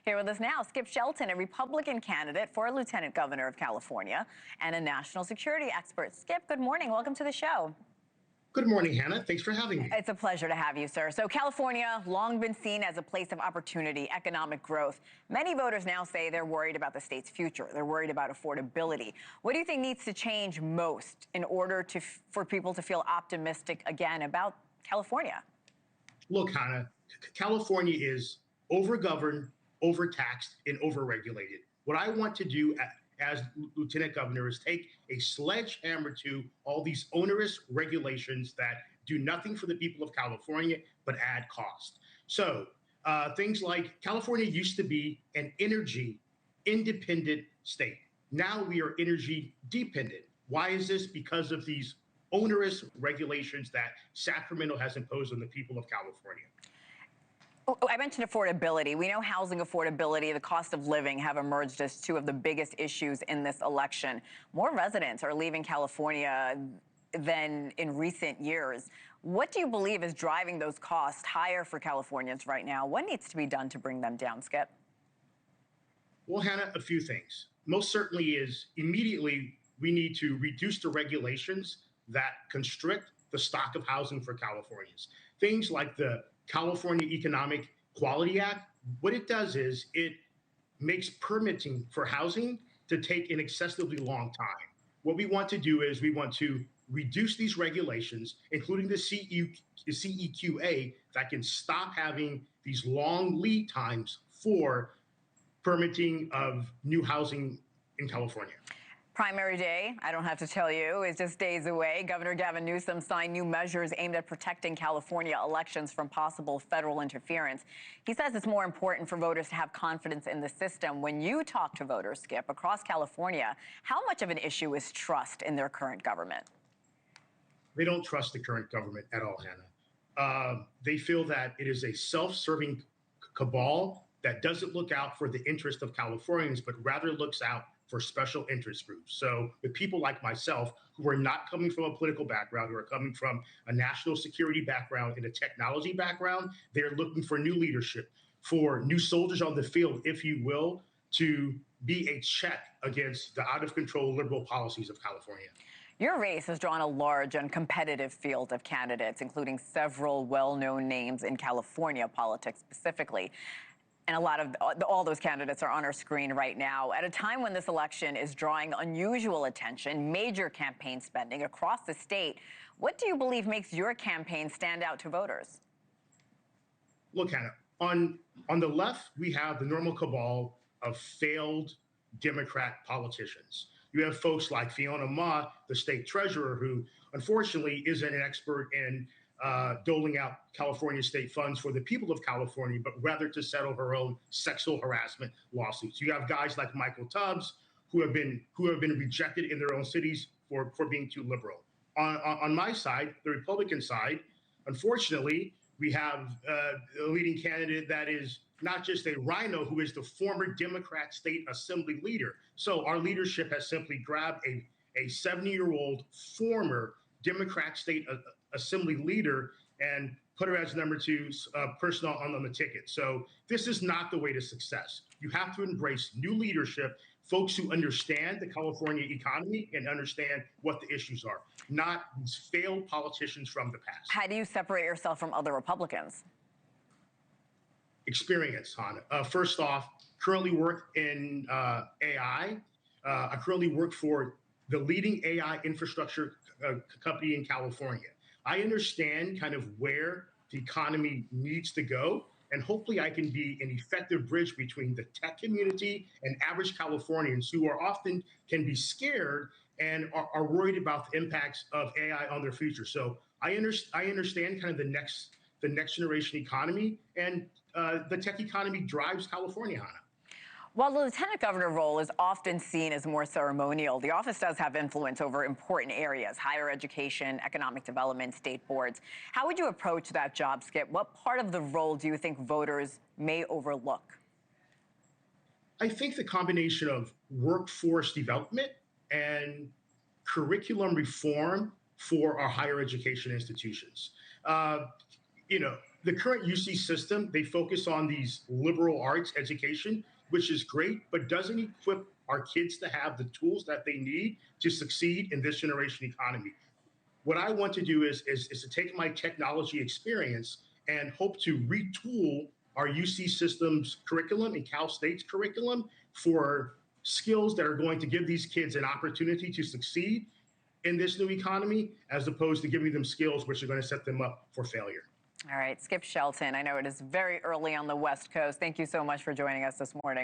Here with us now, Skip Shelton, a Republican candidate for Lieutenant Governor of California and a national security expert. Skip, good morning. Welcome to the show. Good morning, Hannah. Thanks for having me. It's a pleasure to have you, sir. So California, long been seen as a place of opportunity, economic growth. Many voters now say they're worried about the state's future. They're worried about affordability. What do you think needs to change most in order for people to feel optimistic again about California? Look, Hannah, California is overgoverned, overtaxed, and overregulated. What I want to do as Lieutenant Governor is take a sledgehammer to all these onerous regulations that do nothing for the people of California but add cost. So things like California used to be an energy independent state. Now we are energy dependent. Why is this? Because of these onerous regulations that Sacramento has imposed on the people of California. I mentioned affordability. We know housing affordability, the cost of living have emerged as two of the biggest issues in this election. More residents are leaving California than in recent years. What do you believe is driving those costs higher for Californians right now? What needs to be done to bring them down, Skip? Well, Hannah, a few things. Most certainly is immediately we need to reduce the regulations that constrict the stock of housing for Californians. Things like the California Economic Quality Act, what it does is it makes permitting for housing to take an excessively long time. What we want to do is we want to reduce these regulations, including the CEQA, that can stop having these long lead times for permitting of new housing in California. Primary day, I don't have to tell you, is just days away. Governor Gavin Newsom signed new measures aimed at protecting California elections from possible federal interference. He says it's more important for voters to have confidence in the system. When you talk to voters, Skip, across California, how much of an issue is trust in their current government? They don't trust the current government at all, Hannah. They feel that it is a self-serving cabal that doesn't look out for the interest of Californians, but rather looks out for special interest groups. So with people like myself, who are not coming from a political background, who are coming from a national security background and a technology background, they're looking for new leadership, for new soldiers on the field, if you will, to be a check against the out-of-control liberal policies of California. Your race has drawn a large and competitive field of candidates, including several well-known names in California politics specifically. And all those candidates are on our screen right now. At a time when this election is drawing unusual attention, major campaign spending across the state, what do you believe makes your campaign stand out to voters? Look, Hannah, on the left, we have the normal cabal of failed Democrat politicians. You have folks like Fiona Ma, the state treasurer, who unfortunately isn't an expert in doling out California state funds for the people of California, but rather to settle her own sexual harassment lawsuits. You have guys like Michael Tubbs, who have been rejected in their own cities for being too liberal. On my side, the Republican side, unfortunately, we have a leading candidate that is not just a rhino, who is the former Democrat state assembly leader. So our leadership has simply grabbed a 70-year-old former Democrat state assembly leader and put her as number two person on the ticket. So this is not the way to success. You have to embrace new leadership, folks who understand the California economy and understand what the issues are, not these failed politicians from the past. How do you separate yourself from other Republicans? Experience, Hannah. First off, currently work in AI. I currently work for the leading AI infrastructure company in California. I understand kind of where the economy needs to go, and hopefully I can be an effective bridge between the tech community and average Californians who are often can be scared and are worried about the impacts of AI on their future. So I understand kind of the next generation economy, and the tech economy drives California, Hannah. While the lieutenant governor role is often seen as more ceremonial, the office does have influence over important areas: higher education, economic development, state boards. How would you approach that job, Skip? What part of the role do you think voters may overlook? I think the combination of workforce development and curriculum reform for our higher education institutions. the current UC system, they focus on these liberal arts education, which is great, but doesn't equip our kids to have the tools that they need to succeed in this generation economy. What I want to do is to take my technology experience and hope to retool our UC system's curriculum and Cal State's curriculum for skills that are going to give these kids an opportunity to succeed in this new economy, as opposed to giving them skills which are going to set them up for failure. All right, Skip Shelton, I know it is very early on the West Coast. Thank you so much for joining us this morning.